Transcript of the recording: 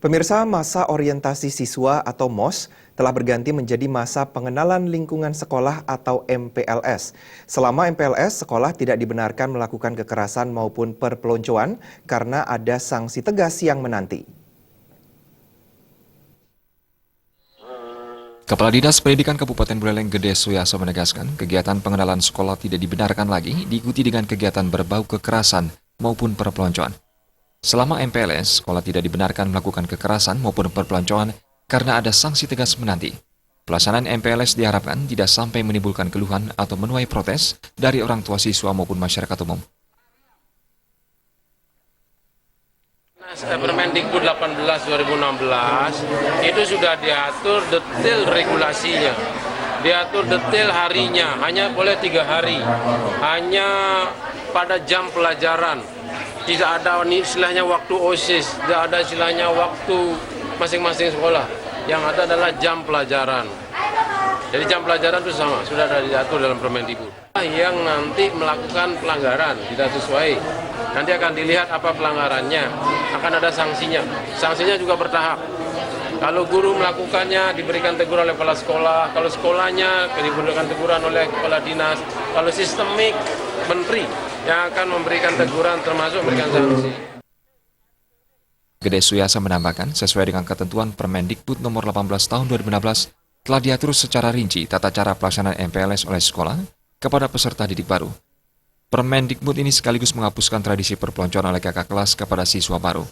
Pemirsa, masa orientasi siswa atau MOS telah berganti menjadi masa pengenalan lingkungan sekolah atau MPLS. Selama MPLS, sekolah tidak dibenarkan melakukan kekerasan maupun perpeloncoan karena ada sanksi tegas yang menanti. Kepala Dinas Pendidikan Kabupaten Buleleng Gede Suyaso menegaskan kegiatan pengenalan sekolah tidak dibenarkan lagi diikuti dengan kegiatan berbau kekerasan maupun perpeloncoan. Selama MPLS, sekolah tidak dibenarkan melakukan kekerasan maupun perpeloncoan karena ada sanksi tegas menanti. Pelaksanaan MPLS diharapkan tidak sampai menimbulkan keluhan atau menuai protes dari orang tua siswa maupun masyarakat umum. Permendikbud 18/2016 itu sudah diatur detail regulasinya, diatur detail harinya, hanya boleh 3 hari, hanya pada jam pelajaran, tidak ada istilahnya waktu OSIS, tidak ada istilahnya waktu masing-masing sekolah, yang ada adalah jam pelajaran. Jadi jam pelajaran itu sama, sudah ada diatur dalam Permendikbud. Yang nanti melakukan pelanggaran tidak sesuai, nanti akan dilihat apa pelanggarannya, akan ada sanksinya. Sanksinya juga bertahap. Kalau guru melakukannya diberikan teguran oleh kepala sekolah, kalau sekolahnya diberikan teguran oleh kepala dinas, kalau sistemik menteri yang akan memberikan teguran termasuk memberikan sanksi. Gede Suyasa menambahkan, sesuai dengan ketentuan Permendikbud nomor 18 tahun 2016, telah diatur secara rinci tata cara pelaksanaan MPLS oleh sekolah kepada peserta didik baru. Permendikbud ini sekaligus menghapuskan tradisi perpeloncoan oleh kakak kelas kepada siswa baru.